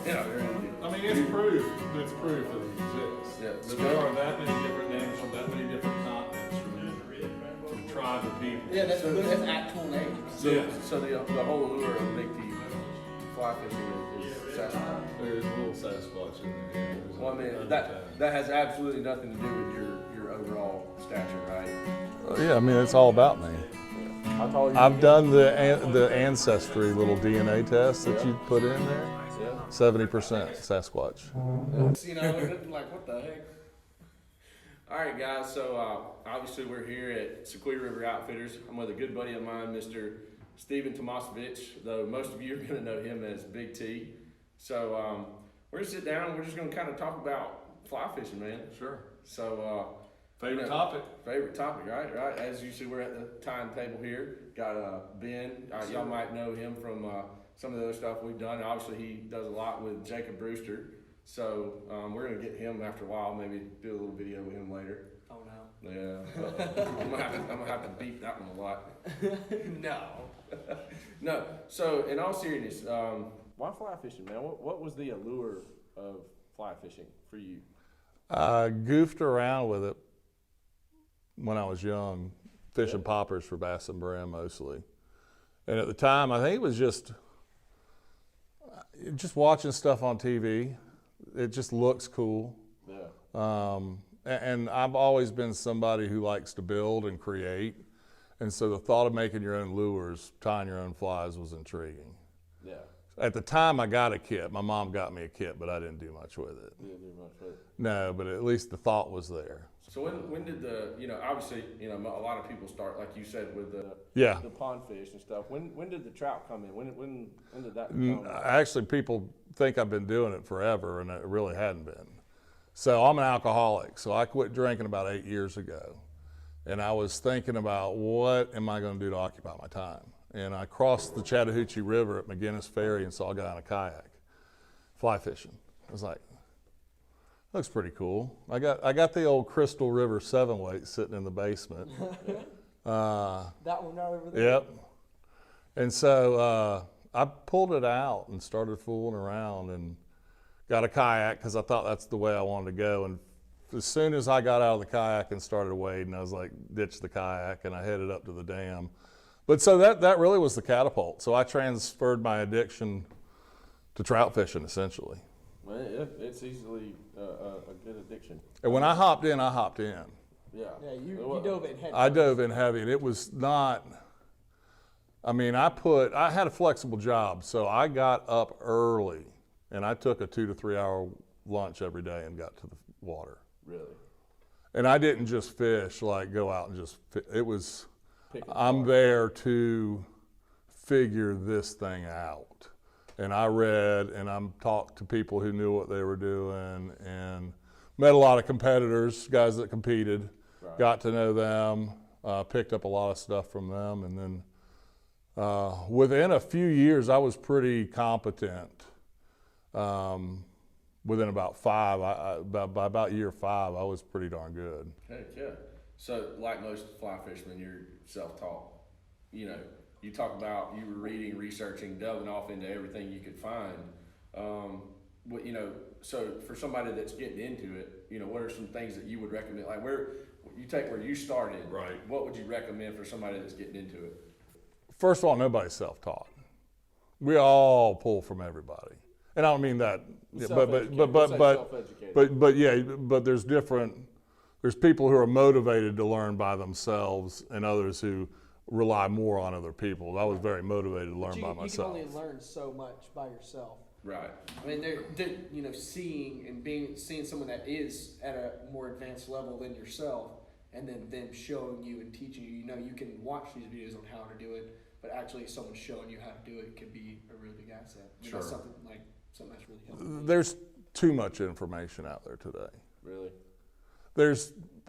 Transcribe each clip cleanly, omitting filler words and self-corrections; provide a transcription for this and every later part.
Yeah, I mean, it's proof that it exists. Yeah. But there are that many different names from that many different continents, from tribes of people. Yeah, that's actual names. So, Yeah. so the whole lure of Big T fly fishing is Sasquatch. There's a little Sasquatch in there. Yeah. Well, I mean, that has absolutely nothing to do with your overall stature, right? Yeah, I mean, it's all about me. How tall are you? I've done the ancestry little DNA test that you put in there. 70% Sasquatch. You know, like what the heck? All right, guys. So obviously we're here at Soque River Outfitters. I'm with a good buddy of mine, Mr. Steven Tomasovich, though most of you are going to know him as Big T. So we're going to sit down. We're just going to kind of talk about fly fishing, man. Sure. So Favorite topic? Favorite topic, right? Right. As you see, we're at the time table here. Got Ben. Y'all might know him from some of the other stuff we've done. Obviously, he does a lot with Jacob Brewster. So we're gonna get him after a while. Maybe do a little video with him later. Oh no. Yeah. I'm gonna have to beat that one a lot. No. No. So in all seriousness, why fly fishing, man? What was the allure of fly fishing for you? I goofed around with it when I was young, fishing poppers for bass and brim mostly. And at the time, I think it was just watching stuff on TV. It just looks cool. Yeah. And I've always been somebody who likes to build and create. And so the thought of making your own lures, tying your own flies was intriguing. Yeah. At the time, I got a kit. My mom got me a kit, but I didn't do much with it. You didn't do much with it. No, but at least the thought was there. So when did obviously, a lot of people start, like you said, with the pond fish and stuff. When did the trout come in? When did that come? Actually, people think I've been doing it forever, and it really hadn't been. So I'm an alcoholic, so I quit drinking about 8 years ago. And I was thinking about what am I going to do to occupy my time? And I crossed the Chattahoochee River at McGinnis Ferry and saw a guy on a kayak fly fishing. I was like, looks pretty cool. I got the old Crystal River 7-weight sitting in the basement. That one right over there? Yep. And so I pulled it out and started fooling around and got a kayak because I thought that's the way I wanted to go. And as soon as I got out of the kayak and started wading, I was like, ditch the kayak, and I headed up to the dam. But so that really was the catapult. So I transferred my addiction to trout fishing, essentially. Well, it's easily a good addiction. And when I hopped in, I hopped in. Yeah. Yeah, you dove in head I first. dove in heavy, and it was not, I mean, I had a flexible job, so I got up early, and I took a 2 to 3 hour lunch every day and got to the water. Really? And I didn't just fish, like go out and just fish. It was, I'm there to figure this thing out. And I read and I talked to people who knew what they were doing and met a lot of competitors, guys that competed, got to know them, picked up a lot of stuff from them. And then within a few years, I was pretty competent. Within about 5, by about year 5, I was pretty darn good. Heck yeah. So like most fly fishermen, you're self-taught. You talk about you were reading, researching, delving off into everything you could find. So for somebody that's getting into it, what are some things that you would recommend? Like where you started, Right. What would you recommend for somebody that's getting into it? First of all, nobody's self-taught. We all pull from everybody. And I don't mean that, but there's people who are motivated to learn by themselves and others who rely more on other people. I was very motivated to learn by myself. You can only learn so much by yourself. Right. I mean, seeing someone that is at a more advanced level than yourself, and then them showing you and teaching you. You can watch these videos on how to do it, but actually someone showing you how to do it could be a really big asset. Sure. That's something that's really helpful. There's too much information out there today. Really?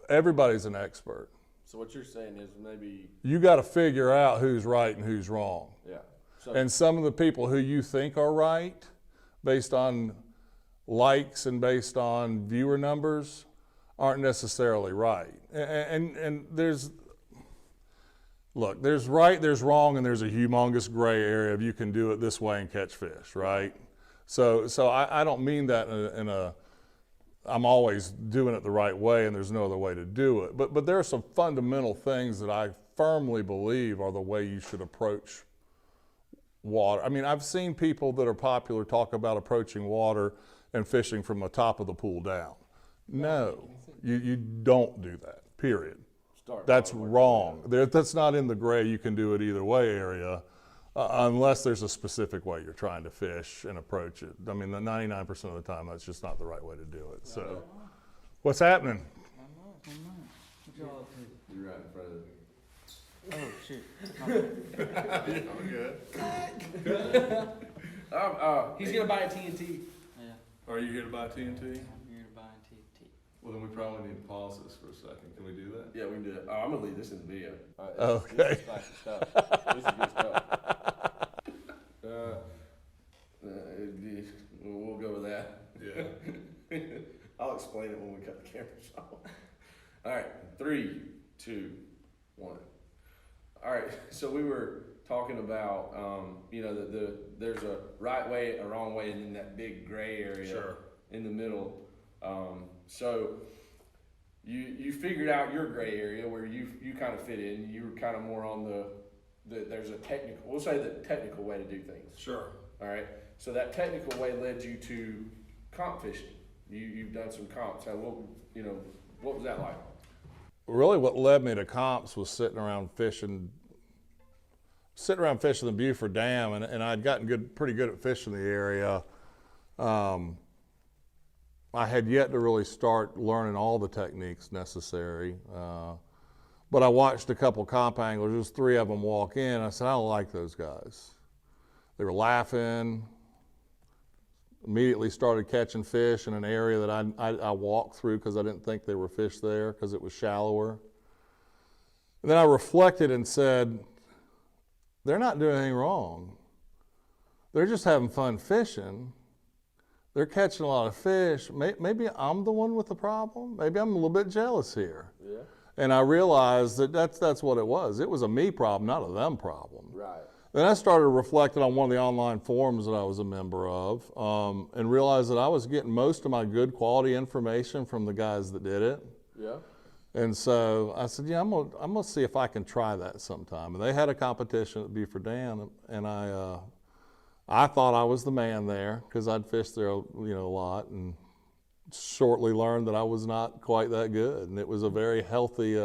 Everybody's an expert. So what you're saying is maybe You got to figure out who's right and who's wrong. yeah. So And some of the people who you think are right, based on likes and based on viewer numbers, aren't necessarily right. And there's right, there's wrong, and there's a humongous gray area of you can do it this way and catch fish, right? So I don't mean that in a I'm always doing it the right way and there's no other way to do it. But there are some fundamental things that I firmly believe are the way you should approach water. I mean, I've seen people that are popular talk about approaching water and fishing from the top of the pool down. No, you don't do that, period. That's wrong. That's not in the gray, you can do it either way area, unless there's a specific way you're trying to fish and approach it. I mean, the 99% of the time, that's just not the right way to do it. So, what's happening? What y'all up to? You're right in front of me. Oh, shit. He's gonna buy a TNT. Yeah, Are you here to buy TNT? I'm here to buy TNT. Well, then we probably need to pause this for a second. Can we do that? Yeah, we can do it. Oh, I'm gonna leave this in the video. Okay. This is spicy stuff. This is good stuff. We'll go with that. Yeah. I'll explain it when we cut the cameras off. All right, 3, 2, 1. All right, so we were talking about, there's a right way, a wrong way, and then that big gray area in the middle. So you figured out your gray area where you kind of fit in. You were kind of more on there's a technical, we'll say the technical way to do things. Sure. All right, so that technical way led you to comp fishing. You've done some comps. So what was that like? Really what led me to comps was sitting around fishing the Buford Dam, and I'd gotten pretty good at fishing the area. I had yet to really start learning all the techniques necessary, but I watched a couple comp anglers, there was 3 of them walk in, I said, I don't like those guys. They were laughing, immediately started catching fish in an area that I walked through because I didn't think there were fish there because it was shallower. And then I reflected and said, they're not doing anything wrong. They're just having fun fishing. They're catching a lot of fish. Maybe I'm the one with the problem. Maybe I'm a little bit jealous here. Yeah. And I realized that that's what it was. It was a me problem, not a them problem. Right. Then I started reflecting on one of the online forums that I was a member of, and realized that I was getting most of my good quality information from the guys that did it. Yeah. And so I said, yeah, I'm gonna see if I can try that sometime. And they had a competition at Buford Dam, and I thought I was the man there because I'd fished there, a lot, and shortly learned that I was not quite that good. And it was a very healthy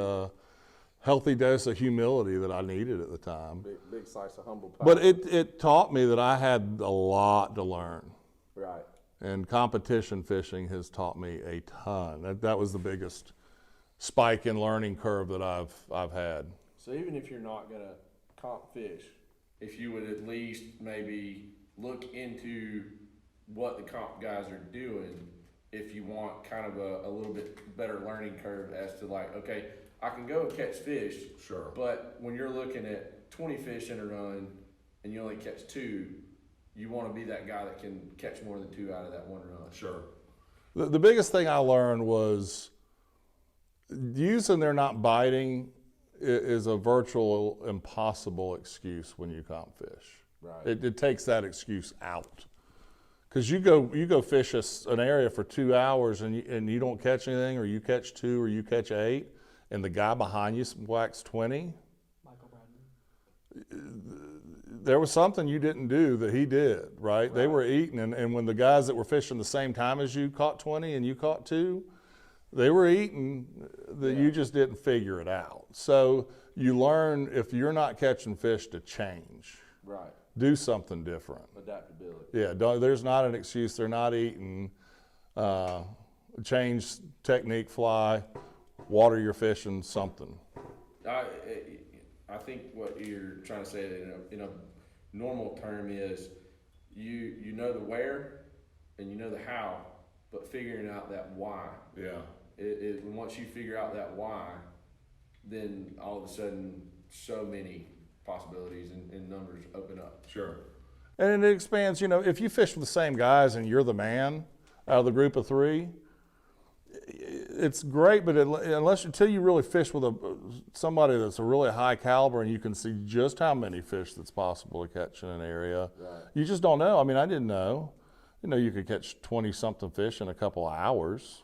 dose of humility that I needed at the time. Big slice of humble pie. But it taught me that I had a lot to learn. Right. And competition fishing has taught me a ton. That was the biggest spike in learning curve that I've had. So even if you're not gonna comp fish, if you would at least maybe look into what the comp guys are doing, if you want kind of a little bit better learning curve as to like, okay, I can go and catch fish. Sure. But when you're looking at 20 fish in a run and you only catch 2, you want to be that guy that can catch more than 2 out of that one run. Sure. The biggest thing I learned was using they're not biting is a virtual impossible excuse when you comp fish. Right. It takes that excuse out. Because you go fish an area for 2 hours and you don't catch anything, or you catch 2 or you catch 8, and the guy behind you whacks 20. Michael Bradley. There was something you didn't do that he did, right? They were eating, and when the guys that were fishing the same time as you caught 20 and you caught 2, they were eating that you just didn't figure it out. So you learn, if you're not catching fish, to change. Right. Do something different. Adaptability. Yeah, there's not an excuse. They're not eating. Change technique, fly, water your fish, and something. I think what you're trying to say in a normal term is you know the where and you know the how, but figuring out that why. Yeah. Once you figure out that why, then all of a sudden so many possibilities and numbers open up. Sure. And it expands, if you fish with the same guys and you're the man out of the group of 3, it's great, but until you really fish with somebody that's a really high caliber and you can see just how many fish that's possible to catch in an area, you just don't know. I mean, I didn't know. you know, you could catch 20-something fish in a couple of hours.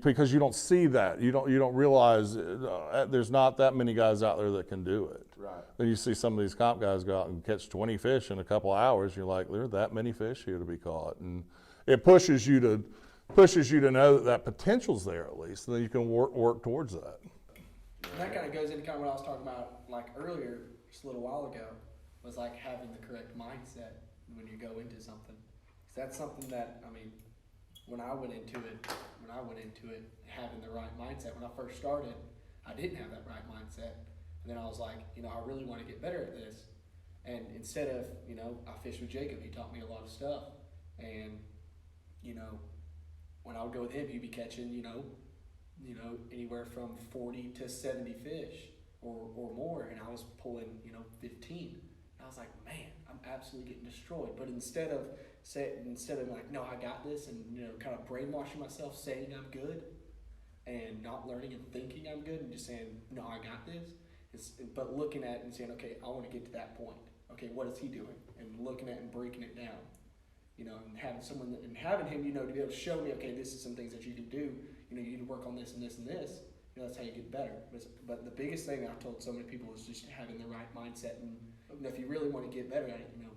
Because you don't see that, you don't realize there's not that many guys out there that can do it. Right. Then you see some of these comp guys go out and catch 20 fish in a couple of hours. You're like, there are that many fish here to be caught, and it pushes you to know that potential's there at least, and then you can work towards that. And that kind of goes into kind of what I was talking about like earlier, just a little while ago, was like having the correct mindset when you go into something. 'Cause that's something that, I mean, when I went into it, having the right mindset, when I first started, I didn't have that right mindset. And then I was like, you know, I really want to get better at this. And instead of, you know, I fished with Jacob, he taught me a lot of stuff. And, you know, when I would go with him, he'd be catching, you know, anywhere from 40 to 70 fish or more. And I was pulling, you know, 15. And I was like, man, I'm absolutely getting destroyed. But instead of like, no, I got this, and, you know, kind of brainwashing myself, saying I'm good, and not learning and thinking I'm good, and just saying, no, I got this. But looking at it and saying, okay, I want to get to that point. Okay, what is he doing? And looking at it and breaking it down. You know, and having him, you know, to be able to show me, okay, this is some things that you can do. You know, you need to work on this and this and this. You know, that's how you get better. But the biggest thing I've told so many people is just having the right mindset. And, you know, if you really want to get better at it, you know.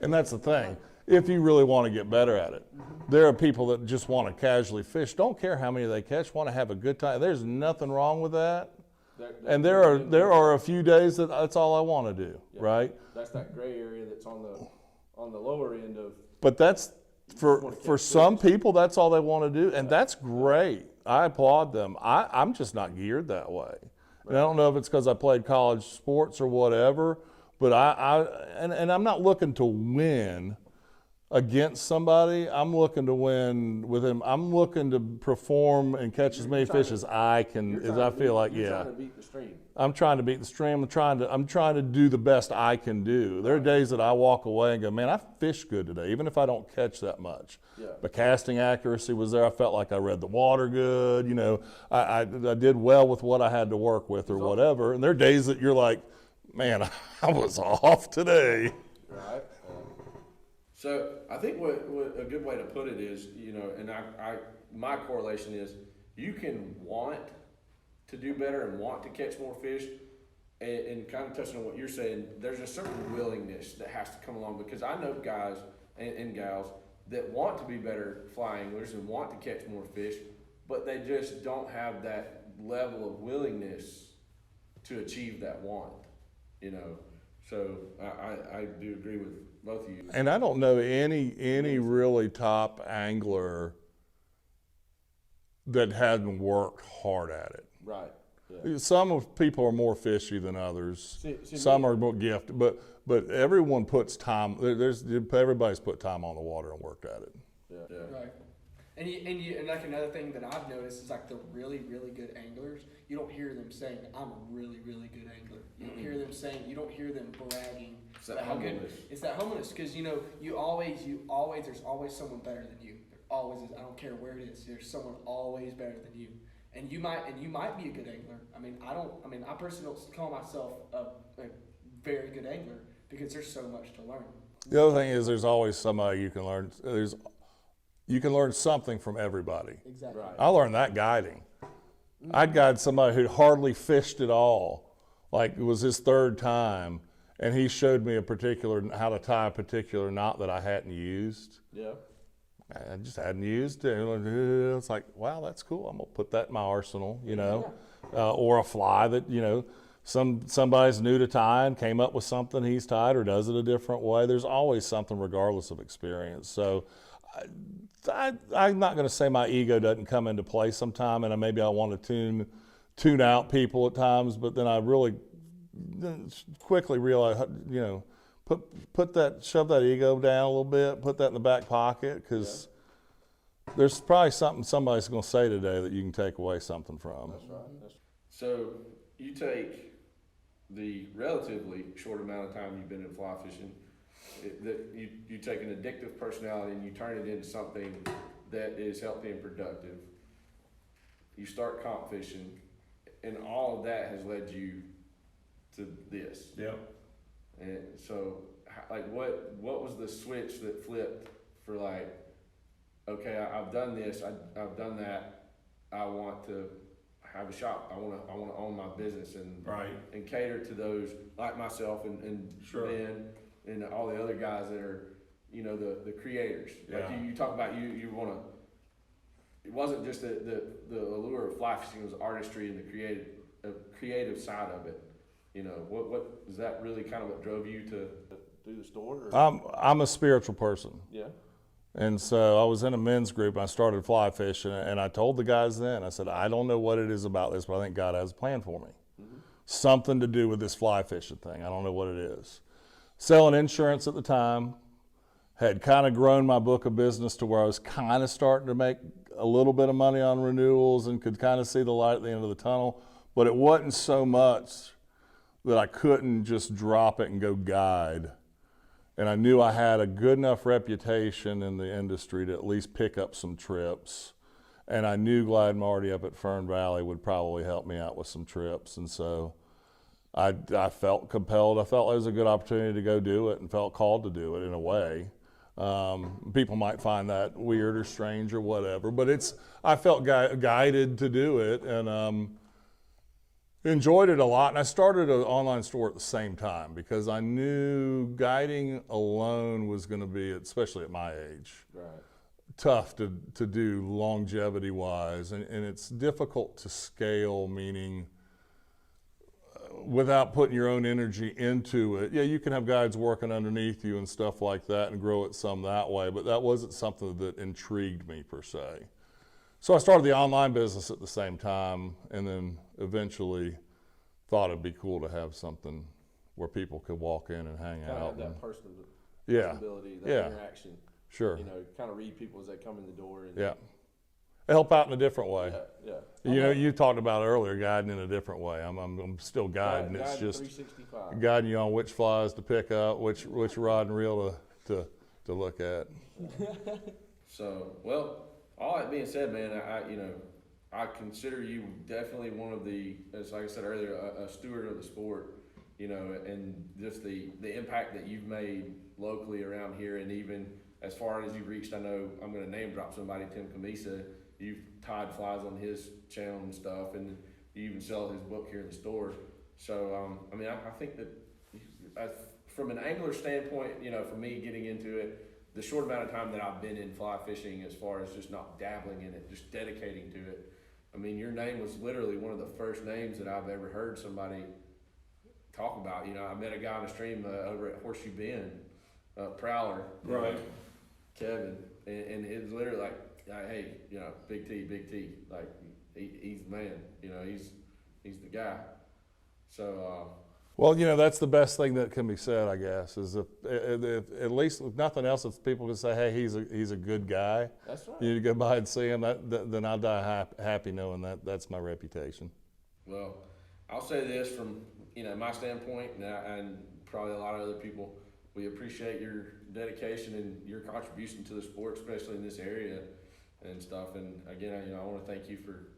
And that's the thing. If you really want to get better at it, there are people that just want to casually fish, don't care how many they catch, want to have a good time. There's nothing wrong with that. And there are a few days that's all I want to do, right? That's that gray area that's on the lower end of. But that's for some people, that's all they want to do, and that's great. I applaud them. I'm just not geared that way. And I don't know if it's because I played college sports or whatever, but I'm not looking to win against somebody. I'm looking to win with him. I'm looking to perform and catch as many fish as I can, as I feel like, You're yeah. trying to beat the stream. I'm trying to beat the stream. I'm trying to do the best I can do. There are days that I walk away and go, man, I fished good today, even if I don't catch that much. Yeah. The casting accuracy was there. I felt like I read the water good. You know, I did well with what I had to work with or whatever. And there are days that you're like, man, I was off today. Right. So I think what a good way to put it is, you know, and my correlation is you can want to do better and want to catch more fish, and kind of touching on what you're saying, there's a certain willingness that has to come along, because I know guys and gals that want to be better fly anglers and want to catch more fish, but they just don't have that level of willingness to achieve that want, you know. So I do agree with both of you. And I don't know any really top angler that hadn't worked hard at it. Right. Yeah. Some of people are more fishy than others. Some are more gifted, but everyone puts time. Everybody's put time on the water and worked at it. Yeah. Right. And like another thing that I've noticed is like the really, really good anglers, you don't hear them saying, I'm a really, really good angler. You don't hear them saying, you don't hear them bragging about how good. It's that humbleness, because, you know, there's always someone better than you. There always is. I don't care where it is. There's someone always better than you. And you might be a good angler. I personally don't call myself a very good angler, because there's so much to learn. The other thing is there's always somebody you can learn. You can learn something from everybody. Exactly. Right. I learned that guiding. I'd guide somebody who'd hardly fished at all, like it was his third time, and he showed me how to tie a particular knot that I hadn't used. Yeah. I just hadn't used it. It's like, wow, that's cool. I'm gonna put that in my arsenal, you know, or a fly that, you know, somebody's new to tying, came up with something he's tied or does it a different way. There's always something regardless of experience. So I'm not going to say my ego doesn't come into play sometime, and maybe I want to tune out people at times, but then I really quickly realize, you know, shove that ego down a little bit, put that in the back pocket, because there's probably something somebody's going to say today that you can take away something from. That's right. So you take the relatively short amount of time you've been in fly fishing, that you take an addictive personality and you turn it into something that is healthy and productive. You start comp fishing, and all of that has led you to this. Yep. And so like what was the switch that flipped for like, okay, I've done this, I've done that, I want to have a shop, I want to own my business and Right. and cater to those like myself and Sure. Ben and all the other guys that are, you know, the creators. Like Yeah. you talk about you want to. It wasn't just the allure of fly fishing; it was artistry and the creative side of it. You know, what is that really kind of what drove you to do the store? Or? I'm a spiritual person. Yeah. And so I was in a men's group and I started fly fishing, and I told the guys then, I said, I don't know what it is about this, but I think God has a plan for me. Mm-hmm. Something to do with this fly fishing thing. I don't know what it is. Selling insurance at the time, had kind of grown my book of business to where I was kind of starting to make a little bit of money on renewals and could kind of see the light at the end of the tunnel, but it wasn't so much that I couldn't just drop it and go guide. And I knew I had a good enough reputation in the industry to at least pick up some trips. And I knew Glide Marty up at Fern Valley would probably help me out with some trips. And so I felt compelled. I felt it was a good opportunity to go do it and felt called to do it in a way. People might find that weird or strange or whatever, but I felt guided to do it, and enjoyed it a lot. And I started an online store at the same time because I knew guiding alone was going to be, especially at my age, Right. tough to do longevity wise, and it's difficult to scale, meaning without putting your own energy into it. Yeah, you can have guides working underneath you and stuff like that and grow it some that way, but that wasn't something that intrigued me per se. So I started the online business at the same time, and then eventually thought it'd be cool to have something where people could walk in and hang Kind of out. have that and- personability, that Yeah. interaction. Sure. You know, kind of read people as they come in the door. And, Yeah. Help out in a different way. Yeah. You know, you talked about earlier guiding in a different way. I'm still guiding. It's Guiding just 365. guiding you on which flies to pick up, which rod and reel to look at. So, well, all that being said, man, I consider you definitely one of the, as like I said earlier, a steward of the sport, you know, and just the impact that you've made locally around here, and even as far as you've reached. I know I'm going to name drop somebody, Tim Camisa. You've tied flies on his channel and stuff, and you even sell his book here in the store. So, I think that from an angler standpoint, you know, for me getting into it, the short amount of time that I've been in fly fishing, as far as just not dabbling in it, just dedicating to it, I mean, your name was literally one of the first names that I've ever heard somebody talk about. You know, I met a guy on the stream over at Horseshoe Bend, Prowler, Right. Kevin, and it was literally like, hey, you know, Big T, like he's the man. You know, he's the guy. So. Well, you know, that's the best thing that can be said, I guess, is if at least if nothing else, if people can say, hey, he's a good guy. That's right. You need to go by and see him. Then I'll die happy knowing that's my reputation. Well, I'll say this from, you know, my standpoint, and probably a lot of other people, we appreciate your dedication and your contribution to the sport, especially in this area and stuff. And again, you know, I want to thank you for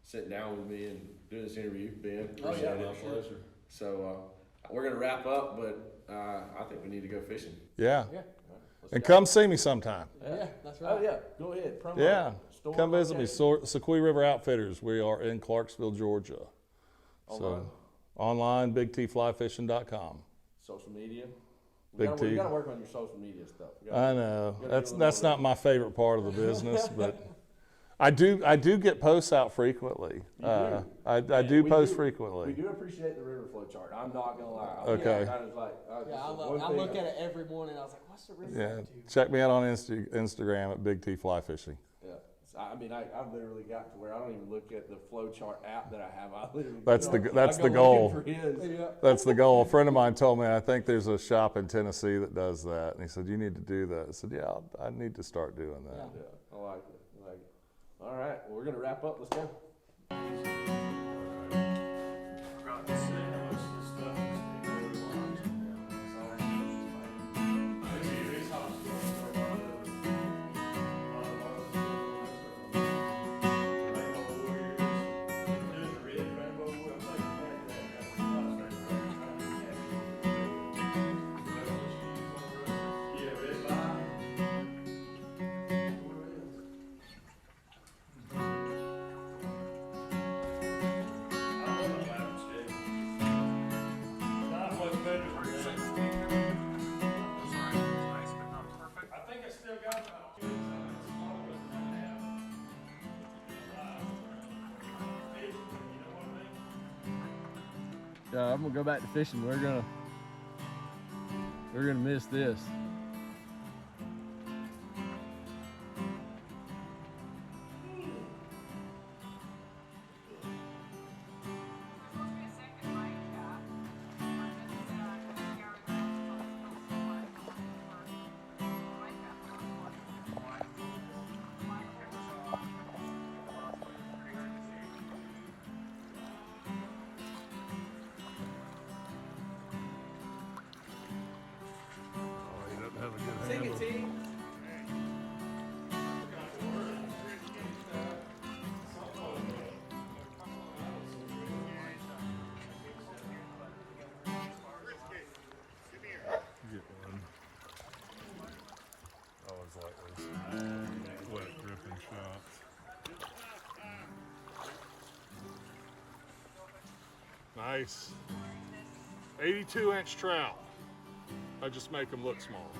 sitting down with me and doing this interview, Ben. Appreciate it. My pleasure. So we're gonna wrap up, but I think we need to go fishing. Yeah. Yeah. And come see me sometime. Yeah, that's right. Oh yeah, go ahead. Promo. Yeah. Store Come visit me. location. Soque River Outfitters. We are in Clarksville, Georgia. Online. So online, bigtflyfishing.com. Social media. Big You T. gotta work on your social media stuff. I know. gotta That's do a that's little not my favorite part of the business, but I do get posts out frequently. You do. I Man, do we post We frequently. do appreciate the river flow chart. I'm not gonna lie. Okay. I was like, Yeah, I look at it every morning. I was like, what's the river Yeah. to? Check me out on Instagram at Big T Fly Fishing. Yeah. So, I've literally got to where I don't even look at the flow chart app that I have. I literally. That's I the go goal. looking for his. Yeah. That's the goal. A friend of mine told me, I think there's a shop in Tennessee that does that. And he said, you need to do that. I said, yeah, I need to start doing that. Yeah, I like it. All right, well, we're gonna wrap up. Let's go. I'm gonna go back to fishing. We're gonna miss this. Oh, he doesn't have a good Sing handle. it, T. Get one. Always like those wet dripping shots. Nice. 82-inch trout. I just make them look small.